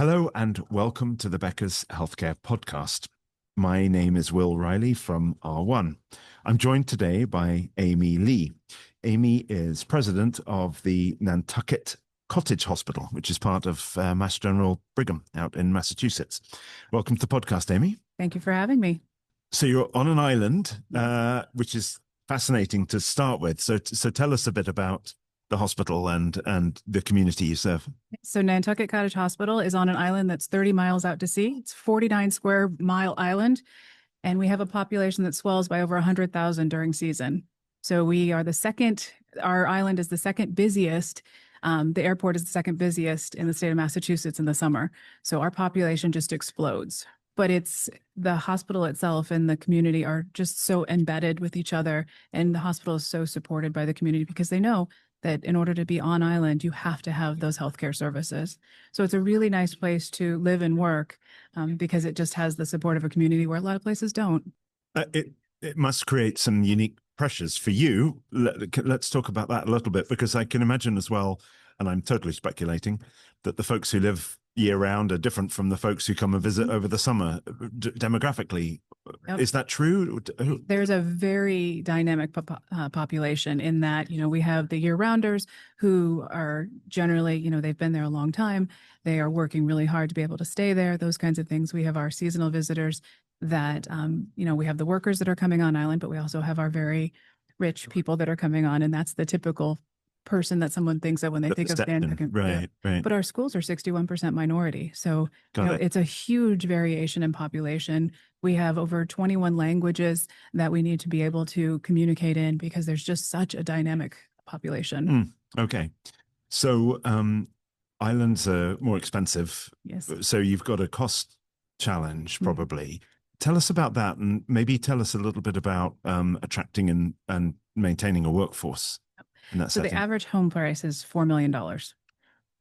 Hello and welcome to the Becker's Healthcare Podcast. My name is Will Riley from R1. I'm joined today by Amy Lee. Amy is president of the Nantucket Cottage Hospital, which is part of Mass General Brigham out in Massachusetts. Welcome to the podcast, Amy. Thank you for having me. So you're on an island, which is fascinating to start with. So tell us a bit about the hospital and the community you serve. So Nantucket Cottage Hospital is on an island that's 30 miles out to sea. It's a 49 square mile island, and we have a population that swells by over 100,000 during season. So we are our island is the second busiest. The airport is the second busiest in the state of Massachusetts in the summer. So our population just explodes. But it's the hospital itself and the community are just so embedded with each other. And the hospital is so supported by the community because they know that in order to be on island, you have to have those healthcare services. So it's a really nice place to live and work because it just has the support of a community where a lot of places don't. It must create some unique pressures for you. Let's talk about that a little bit, because I can imagine as well, and I'm totally speculating, that the folks who live year round are different from the folks who come and visit over the summer demographically. Yep. Is that true? There's a very dynamic population in that, we have the year rounders who are generally, they've been there a long time. They are working really hard to be able to stay there, those kinds of things. We have our seasonal visitors that, we have the workers that are coming on island, but we also have our very rich people that are coming on. And that's the typical person that someone thinks of when they think of Nantucket. Right. But our schools are 61% minority. So it's a huge variation in population. We have over 21 languages that we need to be able to communicate in because there's just such a dynamic population. Okay. So islands are more expensive. Yes. So you've got a cost challenge probably. Tell us about that, and maybe tell us a little bit about attracting and maintaining a workforce. So the average home price is $4 million.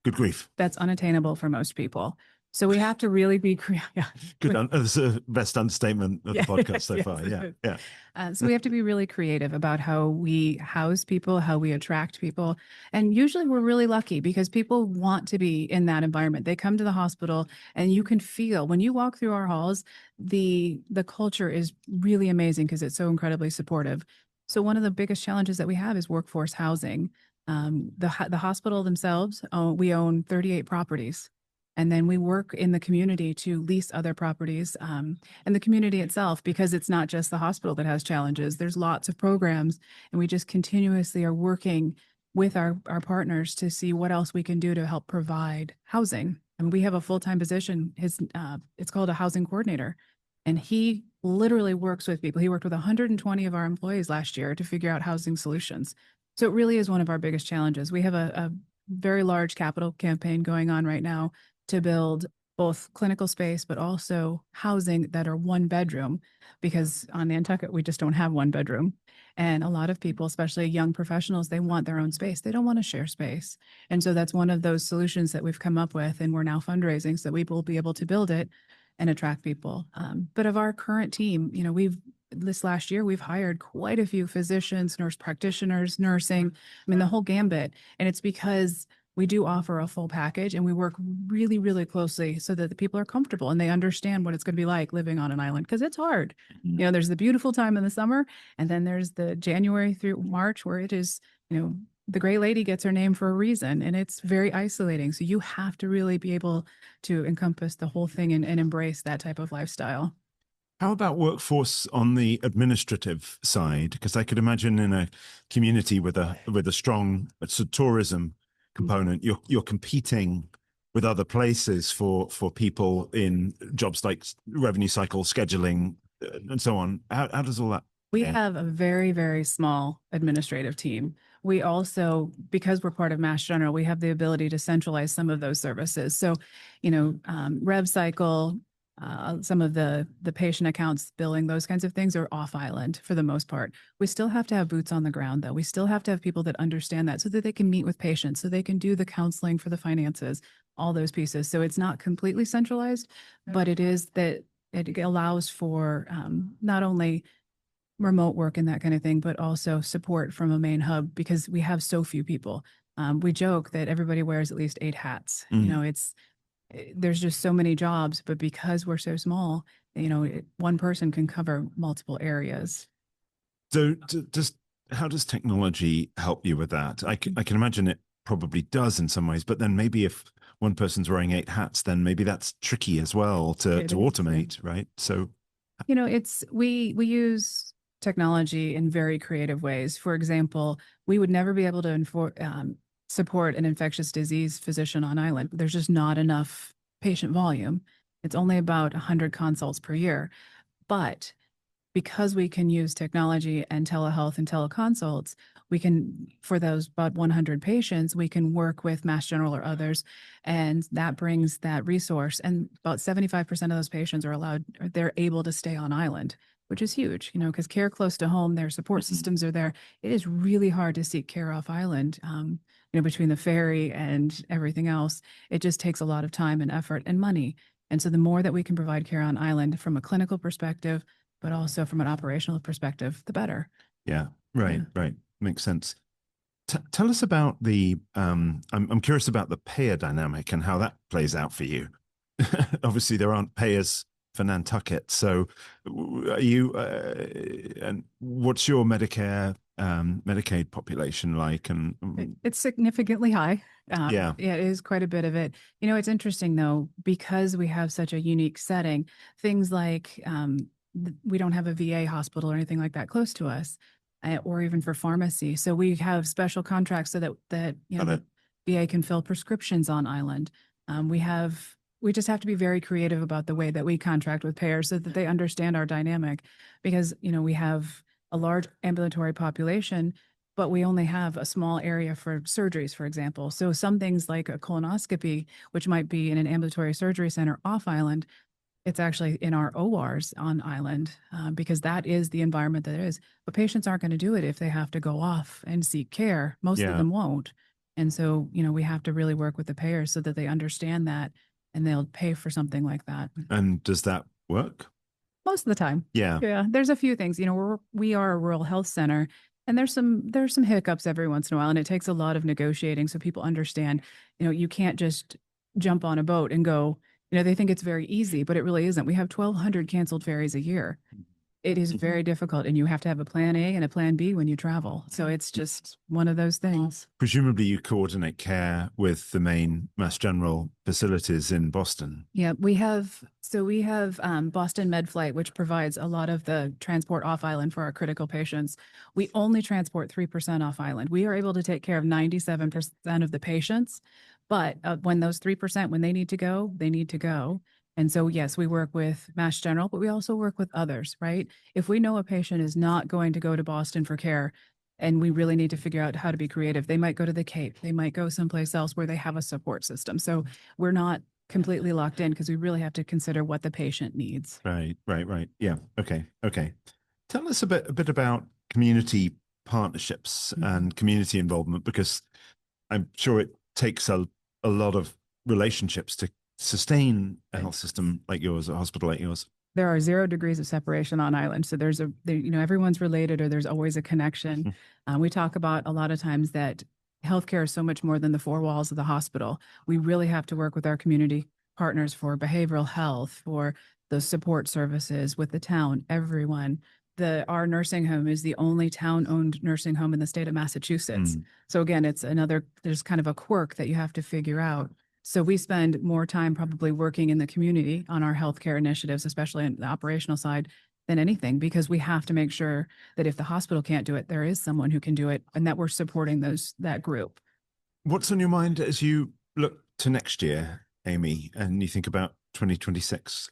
Good grief. That's unattainable for most people. So we have to really be creative. Yeah. Good. That's the best understatement of the podcast so far. Yeah. So we have to be really creative about how we house people, how we attract people. And usually we're really lucky because people want to be in that environment. They come to the hospital and you can feel when you walk through our halls, the culture is really amazing because it's so incredibly supportive. So one of the biggest challenges that we have is workforce housing. The hospital themselves, we own 38 properties. And then we work in the community to lease other properties and the community itself, because it's not just the hospital that has challenges. There's lots of programs, and we just continuously are working with our partners to see what else we can do to help provide housing. And we have a full-time position. It's called a housing coordinator. And he literally works with people. He worked with 120 of our employees last year to figure out housing solutions. So it really is one of our biggest challenges. We have a very large capital campaign going on right now to build both clinical space, but also housing that are one bedroom, because on Nantucket, we just don't have one bedroom. And a lot of people, especially young professionals, they want their own space. They don't want to share space. And so that's one of those solutions that we've come up with, and we're now fundraising so that we will be able to build it and attract people. But of our current team, this last year, we've hired quite a few physicians, nurse practitioners, nursing, the whole gambit. And it's because we do offer a full package, and we work really, really closely so that the people are comfortable and they understand what it's going to be like living on an island, because it's hard. There's the beautiful time in the summer, and then there's the January through March where it is, the Gray Lady gets her name for a reason, and it's very isolating. So you have to really be able to encompass the whole thing and embrace that type of lifestyle. How about workforce on the administrative side? Because I could imagine in a community with a strong tourism component, you're competing with other places for people in jobs like revenue cycle, scheduling, and so on. How does all that? We have a very, very small administrative team. We also, because we're part of Mass General, we have the ability to centralize some of those services. So, rev cycle, some of the patient accounts, billing, those kinds of things are off island for the most part. We still have to have boots on the ground, though. We still have to have people that understand that so that they can meet with patients, so they can do the counseling for the finances, all those pieces. So it's not completely centralized, but it is that it allows for not only remote work and that kind of thing, but also support from a main hub, because we have so few people. We joke that everybody wears at least 8 hats. there's just so many jobs, but because we're so small, one person can cover multiple areas. So does how does technology help you with that? I can imagine it probably does in some ways, but then maybe if one person's wearing 8 hats, then maybe that's tricky as well to It is, yeah. automate, right? So It's we use technology in very creative ways. For example, we would never be able to support an infectious disease physician on island. There's just not enough patient volume. It's only about 100 consults per year. But because we can use technology and telehealth and teleconsults, we can, for those about 100 patients, we can work with Mass General or others, and that brings that resource. And about 75% of those patients are allowed, or they're able to stay on island, which is huge, because care close to home, their support systems are there. It is really hard to seek care off island. Between the ferry and everything else, it just takes a lot of time and effort and money. And so the more that we can provide care on island from a clinical perspective, but also from an operational perspective, the better. yeah, right, Yeah. right, makes sense. Tell us about the. I'm curious about the payer dynamic and how that plays out for you. Obviously, there aren't payers for Nantucket, so are you? And what's your Medicare, Medicaid population like? And It's significantly high. yeah, Yeah, it is quite a bit of it. It's interesting though, because we have such a unique setting, things like we don't have a VA hospital or anything like that close to us, or even for pharmacy. So we have special contracts so that got it. the VA can fill prescriptions on island. We just have to be very creative about the way that we contract with payers so that they understand our dynamic, because we have a large ambulatory population, but we only have a small area for surgeries, for example. So some things like a colonoscopy, which might be in an ambulatory surgery center off island, it's actually in our ORs on island, because that is the environment that it is. But patients aren't going to do it if they have to go off and seek care. Most of Yeah, them won't. And so, we have to really work with the payers so that they understand that and they'll pay for something like that. and does that work? Most of the time. Yeah, Yeah. There's a few things, we are a rural health center, and there's some hiccups every once in a while, and it takes a lot of negotiating so people understand, you can't just jump on a boat and go. They think it's very easy, but it really isn't. We have 1,200 canceled ferries a year. It is very difficult, and you have to have a plan A and a plan B when you travel. So it's just one of those things. presumably you coordinate care with the main Mass General facilities in Boston. Yeah, we have Boston Med Flight, which provides a lot of the transport off island for our critical patients. We only transport 3% off island. We are able to take care of 97% of the patients, but when those 3%, when they need to go, they need to go. And so, yes, we work with Mass General, but we also work with others, right? If we know a patient is not going to go to Boston for care, and we really need to figure out how to be creative, they might go to the Cape, they might go someplace else where they have a support system. So we're not completely locked in, because we really have to consider what the patient needs. Right, right, right. Yeah. Okay. Okay. Tell us a bit about community partnerships and community involvement, because I'm sure it takes a lot of relationships to sustain a health system like yours, a hospital like yours. There are 0 degrees of separation on island. So everyone's related, or there's always a connection. We talk about a lot of times that healthcare is so much more than the 4 walls of the hospital. We really have to work with our community partners for behavioral health, for the support services with the town, everyone. Our nursing home is the only town-owned nursing home in the state of Massachusetts. So again, there's kind of a quirk that you have to figure out. So we spend more time probably working in the community on our healthcare initiatives, especially on the operational side, than anything, because we have to make sure that if the hospital can't do it, there is someone who can do it, and that we're supporting that group. What's on your mind as you look to next year, Amy, and you think about 2026?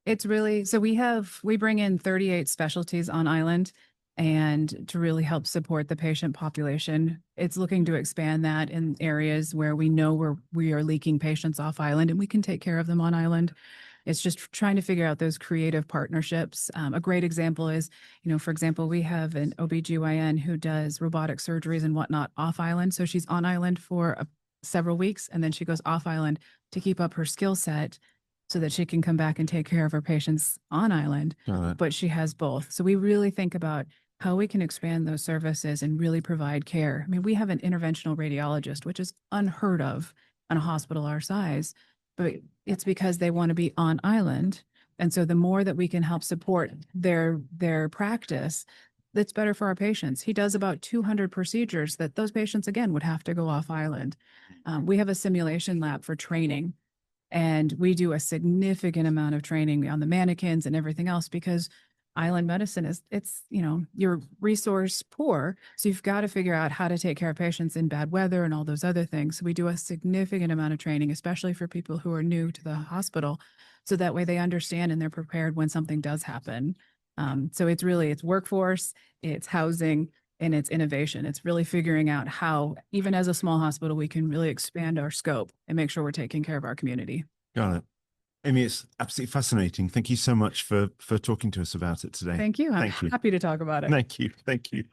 It's really, so we bring in 38 specialties on island, and to really help support the patient population. It's looking to expand that in areas where we know we are leaking patients off island, and we can take care of them on island. It's just trying to figure out those creative partnerships. A great example is, for example, we have an OBGYN who does robotic surgeries and whatnot off island. So she's on island for several weeks, and then she goes off island to keep up her skill set so that she can come back and take care of her patients on island. But she has both. So we really think about how we can expand those services and really provide care. I mean, we have an interventional radiologist, which is unheard of on a hospital our size, but it's because they want to be on island. And so the more that we can help support their practice, that's better for our patients. He does about 200 procedures that those patients, again, would have to go off island. We have a simulation lab for training, and we do a significant amount of training on the mannequins and everything else because island medicine it's, you're resource poor. So you've got to figure out how to take care of patients in bad weather and all those other things. So we do a significant amount of training, especially for people who are new to the hospital. So that way they understand and they're prepared when something does happen. So it's workforce, it's housing, and it's innovation. It's really figuring out how, even as a small hospital, we can really expand our scope and make sure we're taking care of our community. Got it. Amy, it's absolutely fascinating. Thank you so much for talking to us about it today. Thank you. I'm Thank you. happy to talk about it. Thank you. Thank you.